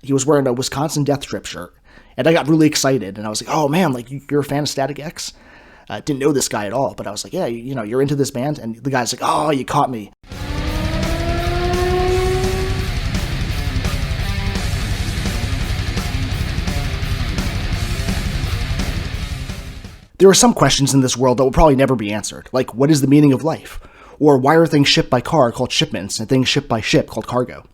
he was wearing a Wisconsin Death Trip shirt. And I got really excited, and I was like, oh man, like, you're a fan of Static X? Didn't know this guy at all, but I was like, yeah, you know, you're into this band? And the guy's like, oh, you caught me. There are some questions in this world that will probably never be answered, like what is the meaning of life? Or why are things shipped by car called shipments and things shipped by ship called cargo?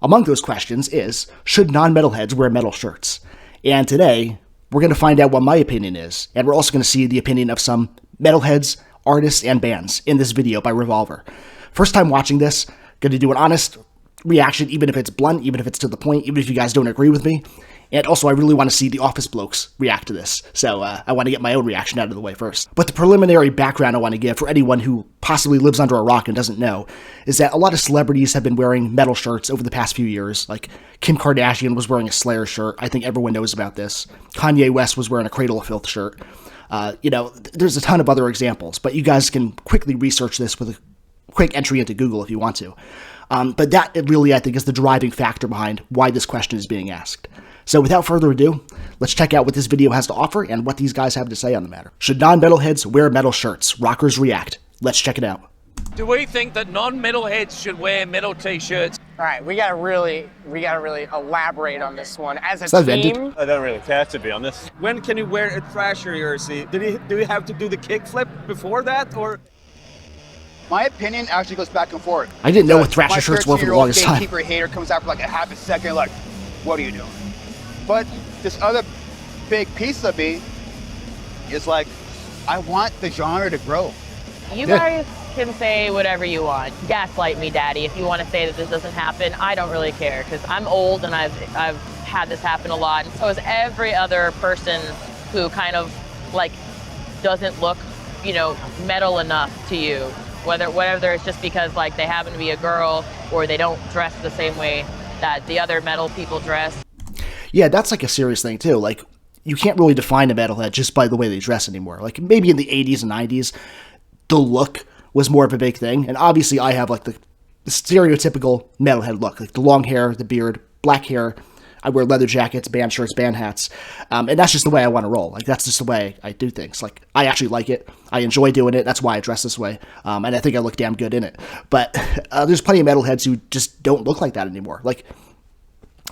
Among those questions is, should non-metalheads wear metal shirts? And today, we're going to find out what my opinion is, and we're also going to see the opinion of some metalheads, artists, and bands in this video by Revolver. First time watching this, going to do an honest reaction, even if it's blunt, even if it's to the point, even if you guys don't agree with me. And also, I really want to see the Office blokes react to this, so I want to get my own reaction out of the way first. But the preliminary background I want to give for anyone who possibly lives under a rock and doesn't know is that a lot of celebrities have been wearing metal shirts over the past few years. Like, Kim Kardashian was wearing a Slayer shirt. I think everyone knows about this. Kanye West was wearing a Cradle of Filth shirt. You know, there's a ton of other examples, but you guys can quickly research this with a quick entry into Google if you want to. But that really, I think, is the driving factor behind why this question is being asked. So without further ado, let's check out what this video has to offer and what these guys have to say on the matter. Should non-metalheads wear metal shirts? Rockers react. Let's check it out. Do we think that non-metalheads should wear metal t-shirts? All right, we gotta really elaborate on this one. As a Is that team, vented? I don't really care, to be honest. When can you wear a Thrasher jersey? Do we have to do the kickflip before that, or? My opinion actually goes back and forth. I didn't know what Because Thrasher my shirts were for the 13-year-old longest time. gatekeeper hater comes out for like a half a second, like, what are you doing? But this other big piece of me is like, I want the genre to grow. You guys can say whatever you want. Gaslight me, daddy, if you want to say that this doesn't happen. I don't really care, because I'm old and I've had this happen a lot. And so is every other person who kind of like doesn't look, you know, metal enough to you. Whether it's just because like they happen to be a girl or they don't dress the same way that the other metal people dress. Yeah, that's like a serious thing too. Like, you can't really define a metalhead just by the way they dress anymore. Like, maybe in the 80s and 90s, the look was more of a big thing. And obviously I have like the stereotypical metalhead look, like the long hair, the beard, black hair. I wear leather jackets, band shirts, band hats. And that's just the way I want to roll. Like, that's just the way I do things. Like, I actually like it. I enjoy doing it. That's why I dress this way. And I think I look damn good in it. But there's plenty of metalheads who just don't look like that anymore. Like,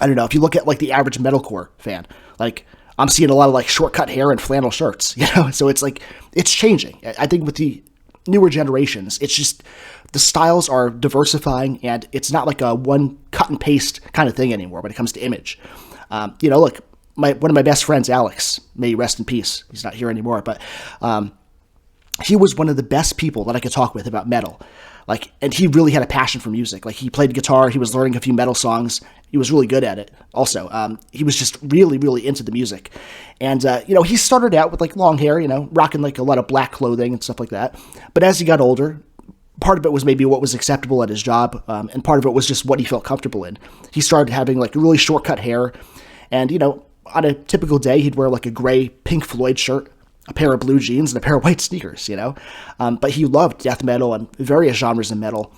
I don't know, if you look at like the average metalcore fan, like, I'm seeing a lot of like short-cut hair and flannel shirts, you know? So it's like, it's changing. I think with the newer generations, it's just, the styles are diversifying, and it's not like a one cut and paste kind of thing anymore when it comes to image. You know, look, one of my best friends, Alex, may he rest in peace. He's not here anymore, but he was one of the best people that I could talk with about metal. Like, and he really had a passion for music. Like, he played guitar, he was learning a few metal songs, he was really good at it also. He was just really, really into the music. And, you know, he started out with, like, long hair, you know, rocking, like, a lot of black clothing and stuff like that. But as he got older, part of it was maybe what was acceptable at his job, and part of it was just what he felt comfortable in. He started having, like, really short-cut hair, and, you know, on a typical day, he'd wear, like, a gray Pink Floyd shirt, a pair of blue jeans, and a pair of white sneakers, you know? But he loved death metal and various genres of metal.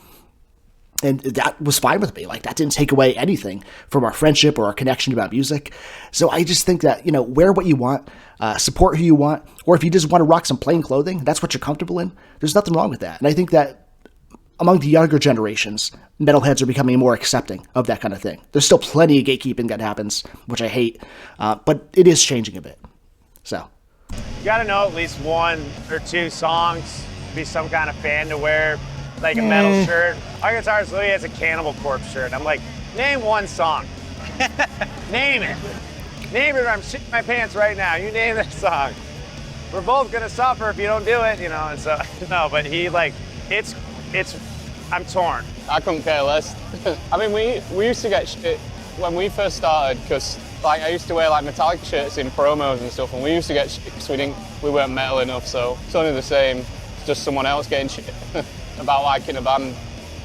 And that was fine with me. Like, that didn't take away anything from our friendship or our connection about music. So I just think that, you know, wear what you want, support who you want, or if you just want to rock some plain clothing, that's what you're comfortable in, there's nothing wrong with that. And I think that among the younger generations, metalheads are becoming more accepting of that kind of thing. There's still plenty of gatekeeping that happens, which I hate, but it is changing a bit. So. You gotta know at least one or two songs, be some kind of fan to wear, like a metal shirt. Our guitarist literally has a Cannibal Corpse shirt. I'm like, name one song. Name it. Name it or I'm shitting my pants right now. You name that song. We're both gonna suffer if you don't do it, you know, and so, no, but he, like, it's, I'm torn. I couldn't care less. I mean, we used to get shit when we first started, because like I used to wear like metallic shirts in promos and stuff, and we used to get shit because we weren't metal enough, so it's only the same. It's just someone else getting shit about liking a band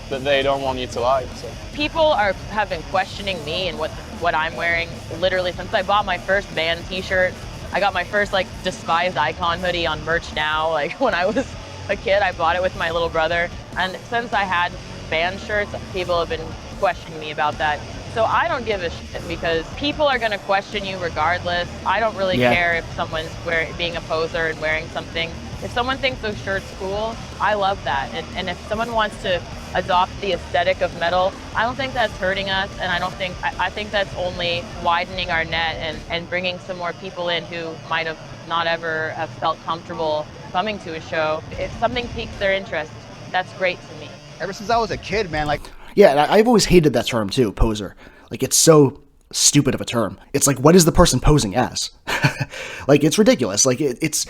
that they don't want you to like. So. People have been questioning me and what I'm wearing literally since I bought my first band t-shirt. I got my first like Despised Icon hoodie on Merch Now. Like when I was a kid, I bought it with my little brother. And since I had band shirts, people have been questioning me about that. So I don't give a shit because people are going to question you regardless. I don't really care if someone's being a poser and wearing something. If someone thinks those shirts cool, I love that. And if someone wants to adopt the aesthetic of metal, I don't think that's hurting us, and I think that's only widening our net and bringing some more people in who might have not ever have felt comfortable coming to a show. If something piques their interest, that's great to me. Ever since I was a kid, man, like, Yeah, and I've always hated that term too, poser. Like, it's so stupid of a term. It's like, what is the person posing as? Like, it's ridiculous. Like, it's,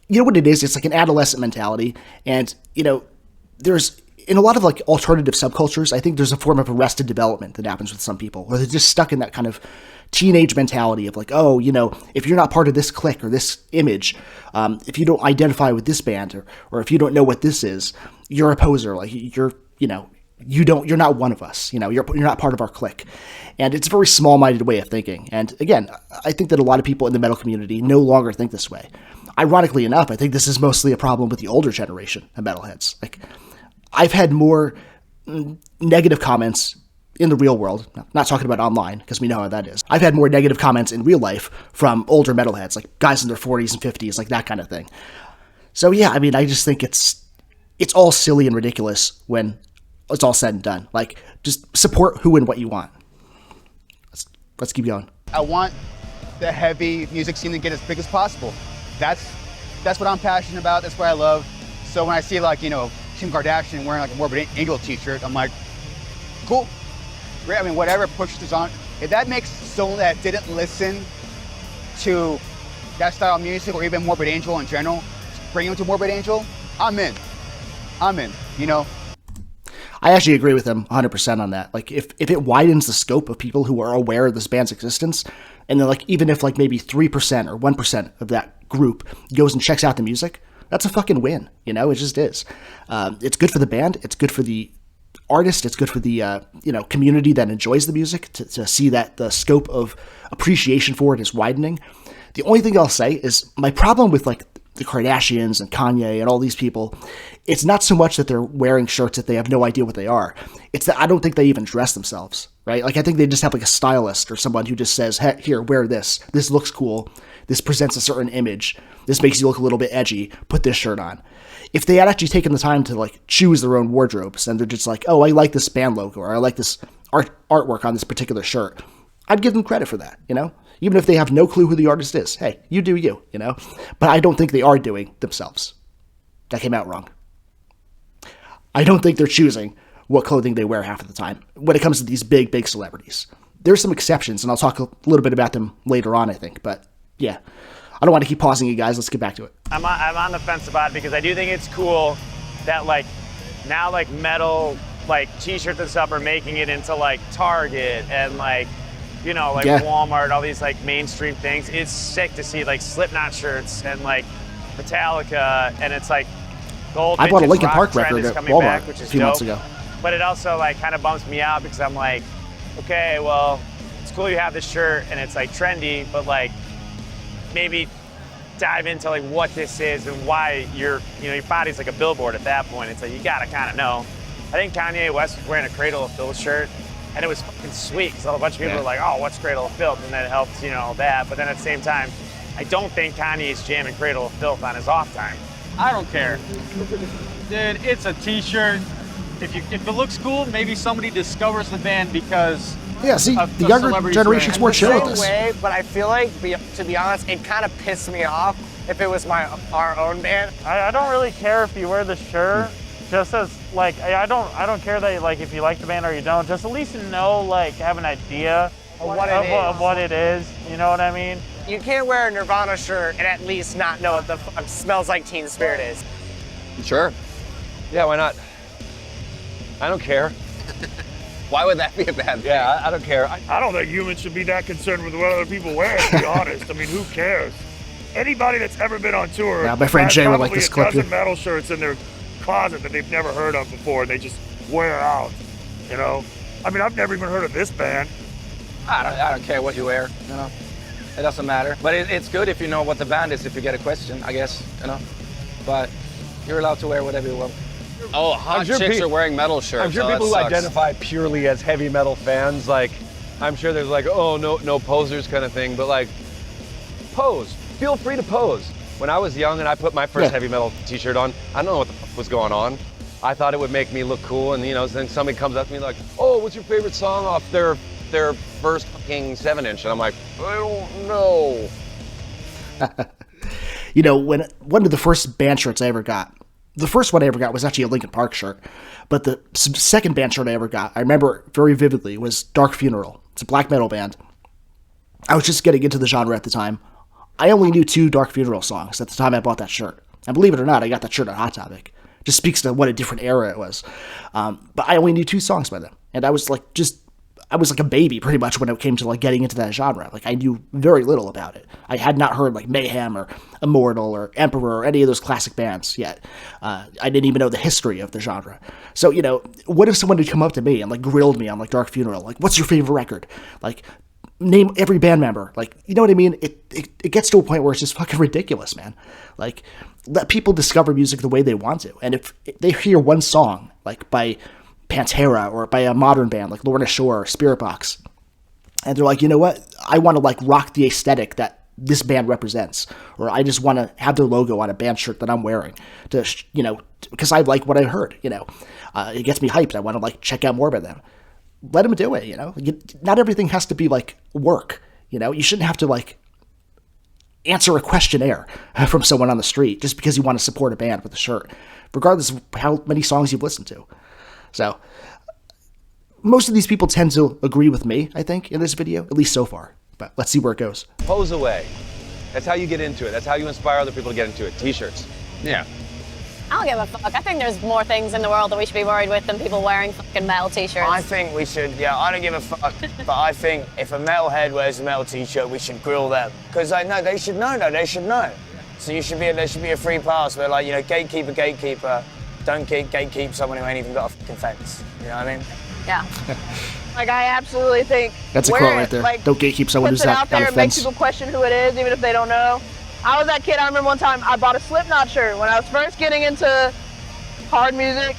you know what it is? It's like an adolescent mentality. And, you know, there's, in a lot of like alternative subcultures, I think there's a form of arrested development that happens with some people, where they're just stuck in that kind of teenage mentality of like, oh, you know, if you're not part of this clique or this image, if you don't identify with this band or if you don't know what this is, you're a poser. Like, you're, you know, you're not one of us, you know, you're not part of our clique. And it's a very small-minded way of thinking. And again, I think that a lot of people in the metal community no longer think this way. Ironically enough, I think this is mostly a problem with the older generation of metalheads. Like, I've had more negative comments in the real world, not talking about online, because we know how that is. I've had more negative comments in real life from older metalheads, like guys in their 40s and 50s, like that kind of thing. So yeah, I mean, I just think it's all silly and ridiculous when it's all said and done. Like, just support who and what you want. Let's keep going. I want the heavy music scene to get as big as possible. That's what I'm passionate about. That's what I love. So when I see, like, you know, Kim Kardashian wearing like a Morbid Angel t-shirt, I'm like, cool. Great. I mean, whatever pushes on. If that makes someone that didn't listen to that style of music or even Morbid Angel in general, bring them to Morbid Angel, I'm in, you know? I actually agree with him 100% on that. Like, if it widens the scope of people who are aware of this band's existence, and then, like, even if, like, maybe 3% or 1% of that group goes and checks out the music, that's a fucking win, you know? It just is. It's good for the band. It's good for the artist. It's good for the, you know, community that enjoys the music to see that the scope of appreciation for it is widening. The only thing I'll say is my problem with, like, the Kardashians and Kanye and all these people, it's not so much that they're wearing shirts that they have no idea what they are. It's that I don't think they even dress themselves, right? Like, I think they just have like a stylist or someone who just says, hey, here, wear this. This looks cool. This presents a certain image. This makes you look a little bit edgy. Put this shirt on. If they had actually taken the time to like choose their own wardrobes and they're just like, oh, I like this band logo or I like this artwork on this particular shirt, I'd give them credit for that, you know? Even if they have no clue who the artist is. Hey, you do you, you know? But I don't think they are doing themselves. That came out wrong. I don't think they're choosing what clothing they wear half of the time when it comes to these big, big celebrities. There's some exceptions, and I'll talk a little bit about them later on, I think. But, yeah. I don't want to keep pausing you guys. Let's get back to it. I'm on the fence about it because I do think it's cool that, like, now, like, metal, like, t-shirts and stuff are making it into, like, Target and, like, you know, like Walmart, all these like mainstream things. It's sick to see like Slipknot shirts and like Metallica, and it's like the old I bought a Linkin Park trend record is at coming Walmart back, which a is few dope. months ago. But it also like kind of bumps me out because I'm like, okay, well, it's cool you have this shirt and it's like trendy, but like maybe dive into like what this is and why your body's like a billboard at that point. It's like you gotta kind of know. I think Kanye West was wearing a Cradle of Filth shirt. And it was fucking sweet because a bunch of people were like, oh, what's Cradle of Filth? And then it helps, you know, that. But then at the same time, I don't think Kanye's jamming Cradle of Filth on his off time. I don't care. Dude, it's a t-shirt. If it looks cool, maybe somebody discovers the band because yeah, see, the younger generation's more chill with this. Way, but I feel like, to be honest, it kind of pissed me off if it was our own band. I don't really care if you wear the shirt. Just as, like, I don't care that, like, if you like the band or you don't, just at least know, like, have an idea of what it is, you know what I mean? You can't wear a Nirvana shirt and at least not know what the fuck Smells Like Teen Spirit is. Sure. Yeah, why not? I don't care. Why would that be a bad thing? Yeah, I don't care. I don't think humans should be that concerned with what other people wear, to be honest. I mean, who cares? Anybody that's ever been on tour yeah, my friend Jay would like this clip here. Metal shirts in their closet that they've never heard of before and they just wear out, you know? I mean, I've never even heard of this band. I don't care what you wear, you know? It doesn't matter. But it's good if you know what the band is if you get a question, I guess, you know? But you're allowed to wear whatever you want. Oh, hot chicks are wearing metal shirts. I'm sure people who identify purely as heavy metal fans, like, I'm sure there's like, oh, no posers kind of thing, but like, pose. Feel free to pose. When I was young and I put my first heavy metal t-shirt on, I don't know what the fuck was going on. I thought it would make me look cool, and then somebody comes up to me like, oh, what's your favorite song off their first fucking 7-inch? And I'm like, I don't know. When one of the first band shirts I ever got, the first one I ever got was actually a Linkin Park shirt, but the second band shirt I ever got, I remember very vividly, was Dark Funeral. It's a black metal band. I was just getting into the genre at the time. I only knew 2 Dark Funeral songs at the time I bought that shirt. And believe it or not, I got that shirt at Hot Topic. Just speaks to what a different era it was. But I only knew 2 songs by them. And I was like a baby pretty much when it came to like getting into that genre. Like I knew very little about it. I had not heard like Mayhem or Immortal or Emperor or any of those classic bands yet. I didn't even know the history of the genre. So, what if someone had come up to me and like grilled me on like Dark Funeral? Like, what's your favorite record? Like, name every band member. Like, you know what I mean? It gets to a point where it's just fucking ridiculous, man. Like, let people discover music the way they want to. And if they hear one song, like by Pantera or by a modern band like Lorna Shore or Spirit Box, and they're like, you know what? I want to like rock the aesthetic that this band represents, or I just want to have their logo on a band shirt that I'm wearing to, because I like what I heard, it gets me hyped. I want to like check out more about them. Let them do it, Not everything has to be like work, You shouldn't have to like answer a questionnaire from someone on the street just because you want to support a band with a shirt, regardless of how many songs you've listened to. So, most of these people tend to agree with me, I think, in this video, at least so far. But let's see where it goes. Pose away. That's how you get into it. That's how you inspire other people to get into it. T-shirts. Yeah. I don't give a fuck. I think there's more things in the world that we should be worried with than people wearing fucking metal t-shirts. I think we should, I don't give a fuck, but I think if a metalhead wears a metal t-shirt, we should grill them. Because they should know, they should know. So there should be a free pass where gatekeeper, don't gatekeep someone who ain't even got a fucking fence. You know what I mean? Yeah. Like, I absolutely think that's a quote right there. Like, don't gatekeep someone who's out there got a and fence. Make people question who it is, even if they don't know. I was that kid. I remember one time I bought a Slipknot shirt when I was first getting into hard music,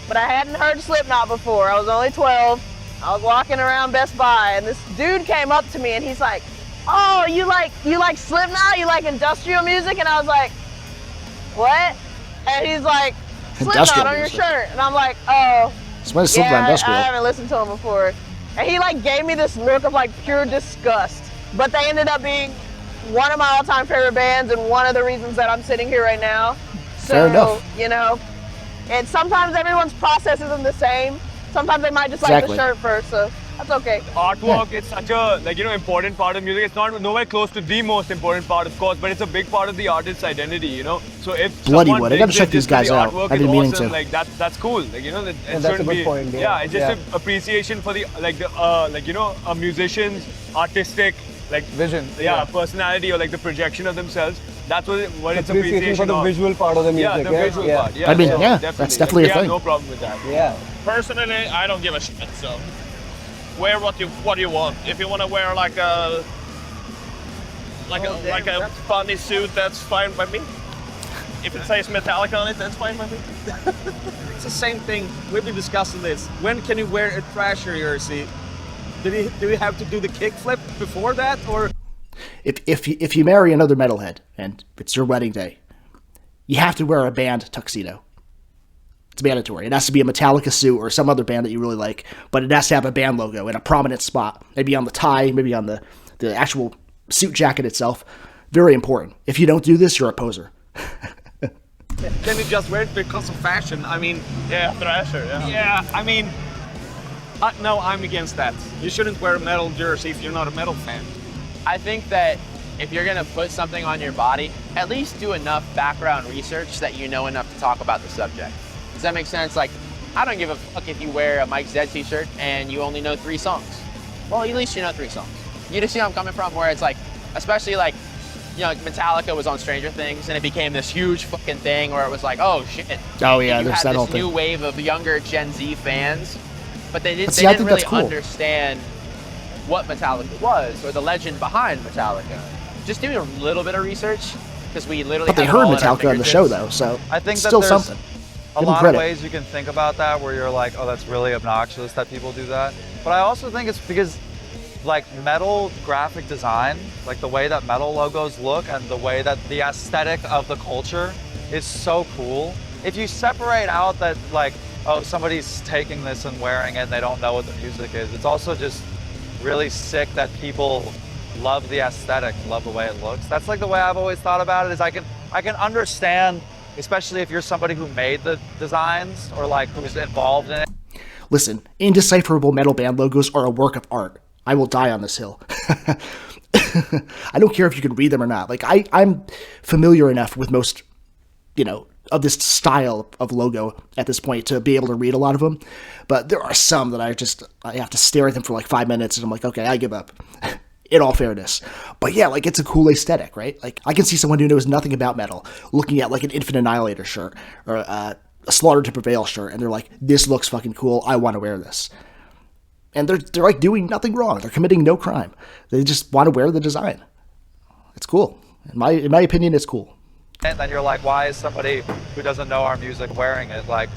but I hadn't heard Slipknot before. I was only 12. I was walking around Best Buy, and this dude came up to me, and he's like, "Oh, you like Slipknot? You like industrial music?" And I was like, "What?" And he's like, "Slipknot on your shirt." And I'm like, "Oh, yeah, I haven't listened to him before." And he like gave me this look of like pure disgust. But they ended up being one of my all-time favorite bands and one of the reasons that I'm sitting here right now. So, fair enough. And sometimes everyone's process isn't the same. Sometimes they might just like the shirt first, so that's okay. Artwork is such a important part of music. It's not nowhere close to the most important part, of course, but it's a big part of the artist's identity, So if Bloodywood, I gotta check these guys out. I've been meaning to. Like that's cool. That's a good point. It's just an appreciation for the a musician's artistic vision. Personality or the projection of themselves. That's what it's appreciation for the visual part of the music. Yeah, the visual part. Yeah, I mean, that's definitely a thing. No problem with that. Yeah. Personally, I don't give a shit. So, wear what you want. If you want to wear like a funny suit, that's fine by me. If it says Metallica on it, that's fine by me. It's the same thing. We've been discussing this. When can you wear a Thrasher jersey? Do we have to do the kickflip before that, or? If you marry another metalhead and it's your wedding day, you have to wear a band tuxedo. It's mandatory. It has to be a Metallica suit or some other band that you really like, but it has to have a band logo in a prominent spot. Maybe on the tie, maybe on the actual suit jacket itself. Very important. If you don't do this, you're a poser. Then you just wear it because of fashion. I mean, Thrasher, Yeah, I mean, no, I'm against that. You shouldn't wear a metal jersey if you're not a metal fan. I think that if you're gonna put something on your body, at least do enough background research that you know enough to talk about the subject. Does that make sense? Like, I don't give a fuck if you wear a Mike Zed t-shirt and you only know 3 songs. Well, at least you know 3 songs. You just see where I'm coming from, where it's like, especially like, Metallica was on Stranger Things and it became this huge fucking thing where it was like, oh shit. Oh yeah, and you there's had that whole this thing. new wave of younger Gen Z fans, but they didn't I think really that's cool. understand what Metallica was or the legend behind Metallica. Just doing a little bit of research, because we literally. But they heard Metallica on the show though, so I think it's that still there's something. a lot of ways you can think about that where you're like, oh, that's really obnoxious that people do that. But I also think it's because like metal graphic design, like the way that metal logos look and the way that the aesthetic of the culture is so cool. If you separate out that like, oh, somebody's taking this and wearing it and they don't know what the music is, it's also just really sick that people love the aesthetic, love the way it looks. That's like the way I've always thought about it, is I can understand, especially if you're somebody who made the designs or like who's involved in it. Listen, indecipherable metal band logos are a work of art. I will die on this hill. I don't care if you can read them or not. Like I'm familiar enough with most, of this style of logo at this point to be able to read a lot of them. But there are some that I have to stare at them for like 5 minutes and I'm like, okay, I give up. In all fairness. But yeah, like it's a cool aesthetic, right? Like I can see someone who knows nothing about metal looking at like an Infinite Annihilator shirt or a Slaughter to Prevail shirt and they're like, this looks fucking cool, I want to wear this. And they're like doing nothing wrong. They're committing no crime. They just want to wear the design. It's cool. In my opinion, it's cool. And then you're like, why is somebody who doesn't know our music wearing it? Like,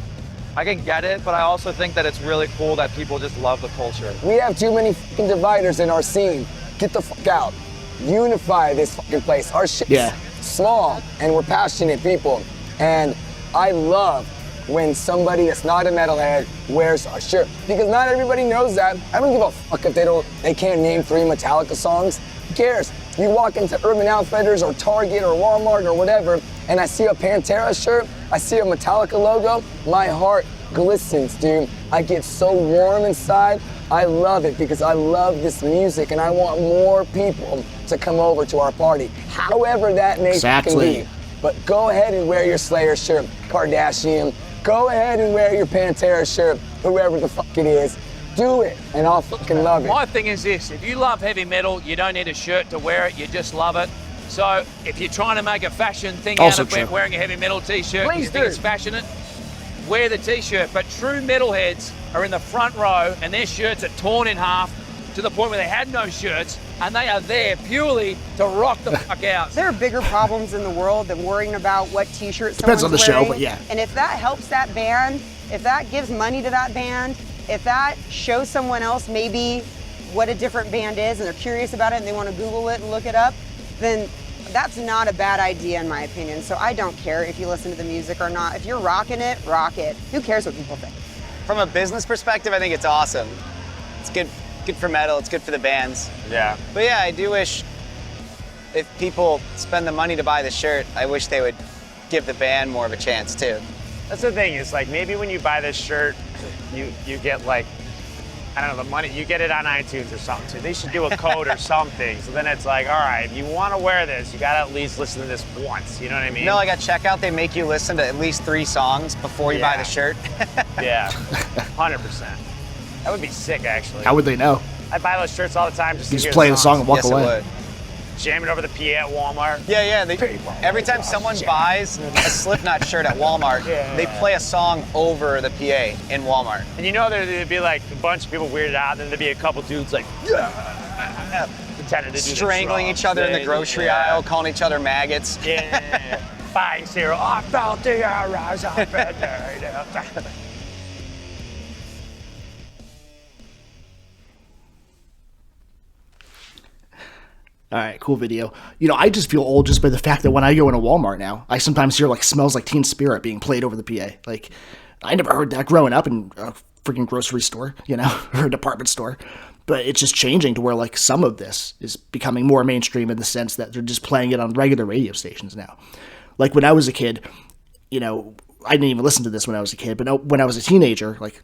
I can get it, but I also think that it's really cool that people just love the culture. We have too many fucking dividers in our scene. Get the fuck out. Unify this fucking place. Our shit's small and we're passionate people. And I love when somebody that's not a metalhead wears our shirt, because not everybody knows that. I don't give a fuck if they can't name 3 Metallica songs. Who cares? You walk into Urban Outfitters or Target or Walmart or whatever, and I see a Pantera shirt, I see a Metallica logo, my heart glistens, dude. I get so warm inside. I love it because I love this music and I want more people to come over to our party, however that may be. But go ahead and wear your Slayer shirt, Kardashian. Go ahead and wear your Pantera shirt, whoever the fuck it is. Do it, and I'll fucking love it. My thing is this, if you love heavy metal, you don't need a shirt to wear it, you just love it. So if you're trying to make a fashion thing out of wearing a heavy metal t-shirt, you think it's fashionate, wear the t-shirt. But true metalheads are in the front row and their shirts are torn in half to the point where they had no shirts, and they are there purely to rock the fuck out. There are bigger problems in the world than worrying about what t-shirt someone's Depends on the wearing. show, but yeah. And if that helps that band, if that gives money to that band, if that shows someone else maybe what a different band is and they're curious about it and they want to Google it and look it up, then that's not a bad idea in my opinion. So I don't care if you listen to the music or not. If you're rocking it, rock it. Who cares what people think? From a business perspective, I think it's awesome. It's good for metal, it's good for the bands. Yeah. But yeah, I do wish if people spend the money to buy the shirt, I wish they would give the band more of a chance too. That's the thing, is like maybe when you buy this shirt, you get like, I don't know, the money, you get it on iTunes or something too. They should do a code or something. So then it's like, all right, if you want to wear this, you got to at least listen to this once. You know what I mean? You know, like at checkout, they make you listen to at least 3 songs before you buy the shirt. Yeah, 100%. That would be sick, actually. How would they know? I buy those shirts all the time just to You just hear play the songs. song and walk away. It would. Jam it over the PA at Walmart. Yeah. Every time someone buys a Slipknot shirt at Walmart, they play a song over the PA in Walmart. And you know there'd be like a bunch of people weirded out, and then there'd be a couple dudes like, pretending to do the strangling each other in the grocery aisle, calling each other maggots. Yeah. Buying cereal. I felt the arrows of it. All right, cool video. I just feel old just by the fact that when I go into Walmart now, I sometimes hear like Smells Like Teen Spirit being played over the PA. Like, I never heard that growing up in a freaking grocery store, or a department store. But it's just changing to where like some of this is becoming more mainstream in the sense that they're just playing it on regular radio stations now. Like when I was a kid, I didn't even listen to this when I was a kid, but when I was a teenager, like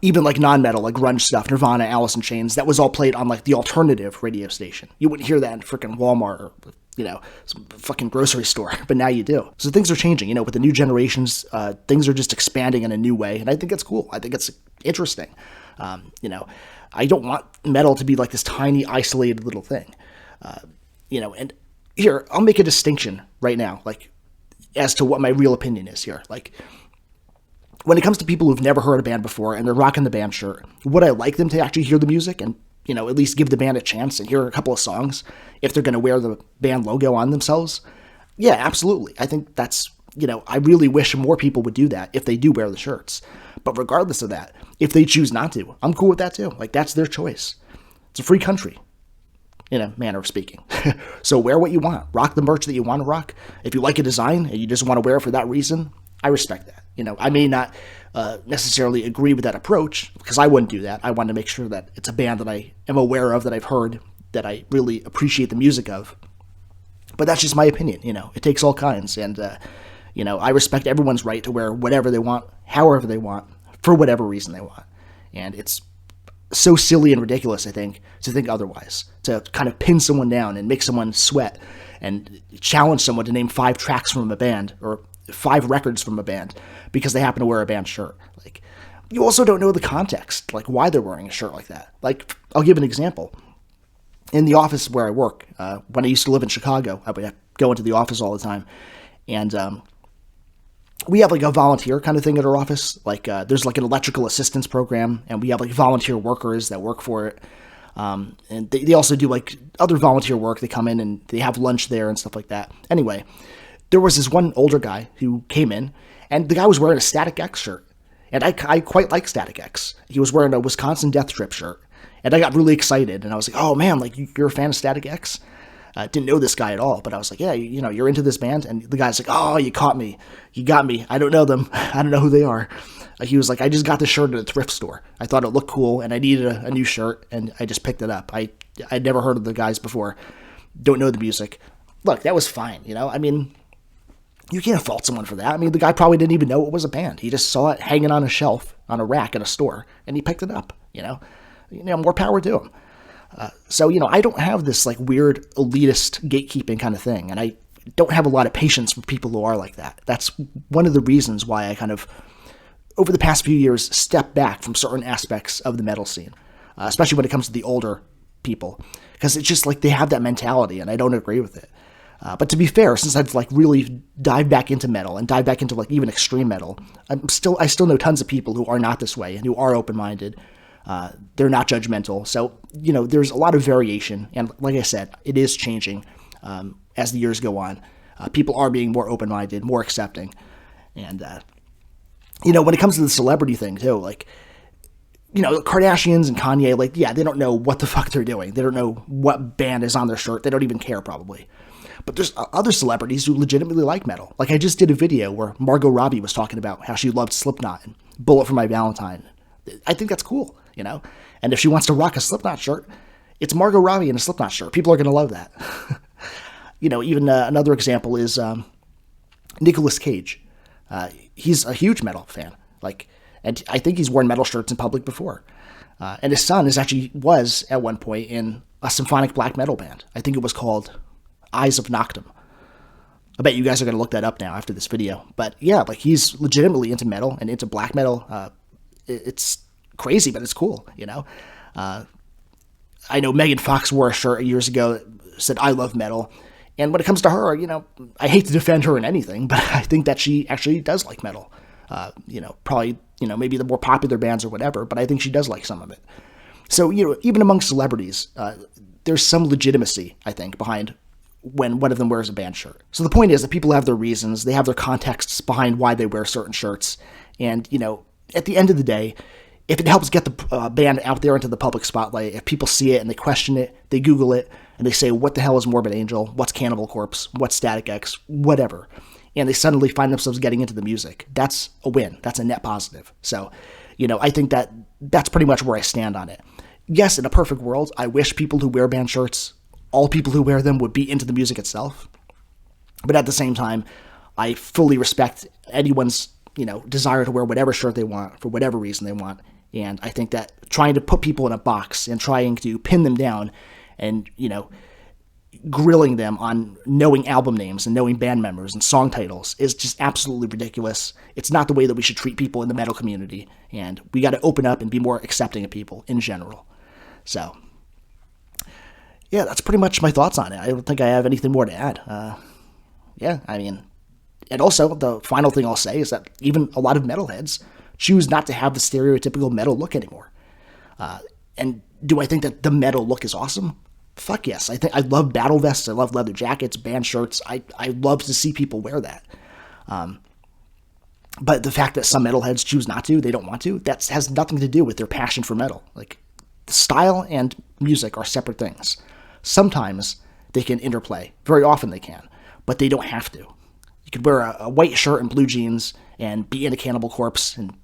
even like non-metal, like grunge stuff, Nirvana, Alice in Chains, that was all played on like the alternative radio station. You wouldn't hear that in freaking Walmart or, some fucking grocery store, but now you do. So things are changing, with the new generations, things are just expanding in a new way, and I think it's cool. I think it's interesting. I don't want metal to be like this tiny, isolated little thing. And here, I'll make a distinction right now, like, as to what my real opinion is here. Like, when it comes to people who've never heard a band before and they're rocking the band shirt, would I like them to actually hear the music and, at least give the band a chance and hear a couple of songs if they're going to wear the band logo on themselves? Yeah, absolutely. I think that's, I really wish more people would do that if they do wear the shirts. But regardless of that, if they choose not to, I'm cool with that too. Like, that's their choice. It's a free country, in a manner of speaking. So wear what you want. Rock the merch that you want to rock. If you like a design and you just want to wear it for that reason, I respect that. I may not necessarily agree with that approach, because I wouldn't do that. I want to make sure that it's a band that I am aware of, that I've heard, that I really appreciate the music of. But that's just my opinion. It takes all kinds. And, I respect everyone's right to wear whatever they want, however they want, for whatever reason they want. And it's so silly and ridiculous, I think, to think otherwise, to kind of pin someone down and make someone sweat and challenge someone to name 5 tracks from a band or 5 records from a band because they happen to wear a band shirt. Like, you also don't know the context, like why they're wearing a shirt like that. Like, I'll give an example. In the office where I work, when I used to live in Chicago, I would go into the office all the time, and we have like a volunteer kind of thing at our office. Like, there's like an electrical assistance program, and we have like volunteer workers that work for it. And they also do like other volunteer work. They come in and they have lunch there and stuff like that. Anyway, there was this one older guy who came in, and the guy was wearing a Static X shirt. And I quite like Static X. He was wearing a Wisconsin Death Trip shirt. And I got really excited, and I was like, oh man, like, you're a fan of Static X? Didn't know this guy at all, but I was like, yeah, you're into this band? And the guy's like, oh, you caught me. You got me. I don't know them. I don't know who they are. He was like, I just got this shirt at a thrift store. I thought it looked cool, and I needed a new shirt, and I just picked it up. I'd never heard of the guys before. Don't know the music. Look, that was fine, I mean, you can't fault someone for that. I mean, the guy probably didn't even know it was a band. He just saw it hanging on a shelf, on a rack at a store, and he picked it up, more power to him. So, I don't have this like weird elitist gatekeeping kind of thing, and I don't have a lot of patience for people who are like that. That's one of the reasons why I kind of, over the past few years, stepped back from certain aspects of the metal scene, especially when it comes to the older people, because it's just like they have that mentality, and I don't agree with it. But to be fair, since I've like really dived back into metal and dived back into like even extreme metal, I still know tons of people who are not this way and who are open-minded. They're not judgmental. So, there's a lot of variation. And like I said, it is changing as the years go on. People are being more open-minded, more accepting. And, when it comes to the celebrity thing, too, like, Kardashians and Kanye, like, yeah, they don't know what the fuck they're doing. They don't know what band is on their shirt. They don't even care, probably. But there's other celebrities who legitimately like metal. Like, I just did a video where Margot Robbie was talking about how she loved Slipknot and Bullet for My Valentine. I think that's cool. And if she wants to rock a Slipknot shirt, it's Margot Robbie in a Slipknot shirt. People are going to love that. Even another example is Nicolas Cage. He's a huge metal fan. And I think he's worn metal shirts in public before. And his son was at one point in a symphonic black metal band. I think it was called Eyes of Noctum. I bet you guys are going to look that up now after this video. But yeah, like, he's legitimately into metal and into black metal. It's crazy, but it's cool, I know Megan Fox wore a shirt years ago that said, I love metal. And when it comes to her, I hate to defend her in anything, but I think that she actually does like metal. Probably, maybe the more popular bands or whatever, but I think she does like some of it. So, even among celebrities, there's some legitimacy, I think, behind when one of them wears a band shirt. So the point is that people have their reasons, they have their contexts behind why they wear certain shirts. And, at the end of the day, if it helps get the band out there into the public spotlight, if people see it and they question it, they Google it, and they say, what the hell is Morbid Angel? What's Cannibal Corpse? What's Static X? Whatever. And they suddenly find themselves getting into the music. That's a win. That's a net positive. So, I think that's pretty much where I stand on it. Yes, in a perfect world, I wish people who wear band shirts, all people who wear them, would be into the music itself. But at the same time, I fully respect anyone's, desire to wear whatever shirt they want for whatever reason they want. And I think that trying to put people in a box and trying to pin them down and, grilling them on knowing album names and knowing band members and song titles is just absolutely ridiculous. It's not the way that we should treat people in the metal community. And we got to open up and be more accepting of people in general. So, yeah, that's pretty much my thoughts on it. I don't think I have anything more to add. And also, the final thing I'll say is that even a lot of metalheads choose not to have the stereotypical metal look anymore. And do I think that the metal look is awesome? Fuck yes. I love battle vests. I love leather jackets, band shirts. I love to see people wear that. But the fact that some metalheads choose not to, they don't want to, that has nothing to do with their passion for metal. Like, style and music are separate things. Sometimes they can interplay. Very often they can, but they don't have to. You could wear a white shirt and blue jeans and be in a Cannibal Corpse and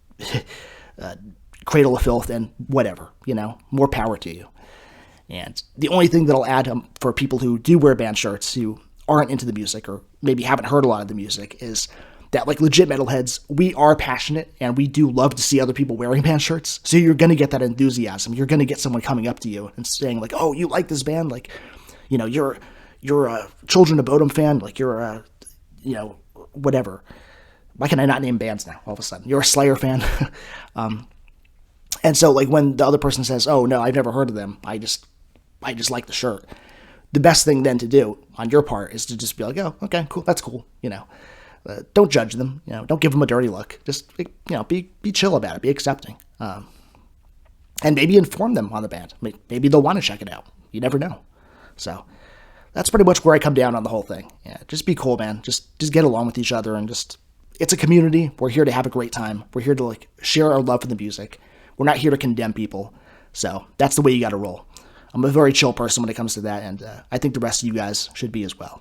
Cradle of Filth and whatever, more power to you. And the only thing that I'll add for people who do wear band shirts who aren't into the music or maybe haven't heard a lot of the music is that, like legit metalheads, we are passionate and we do love to see other people wearing band shirts. So you're going to get that enthusiasm. You're going to get someone coming up to you and saying like, oh, you like this band? Like, you're a Children of Bodom fan. Like you're a, whatever. Why can I not name bands now all of a sudden? You're a Slayer fan. And so like when the other person says, oh no, I've never heard of them. I just like the shirt. The best thing then to do on your part is to just be like, oh, okay, cool. That's cool. Don't judge them. Don't give them a dirty look. Just, be chill about it. Be accepting. And maybe inform them on the band. Maybe they'll want to check it out. You never know. So that's pretty much where I come down on the whole thing. Yeah, just be cool, man. Just get along with each other and it's a community. We're here to have a great time. We're here to like share our love for the music. We're not here to condemn people. So that's the way you got to roll. I'm a very chill person when it comes to that, and I think the rest of you guys should be as well.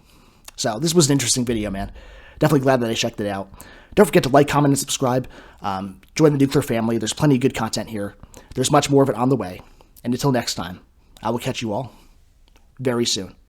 So this was an interesting video, man. Definitely glad that I checked it out. Don't forget to like, comment, and subscribe. Join the Nuclear family. There's plenty of good content here. There's much more of it on the way. And until next time, I will catch you all very soon.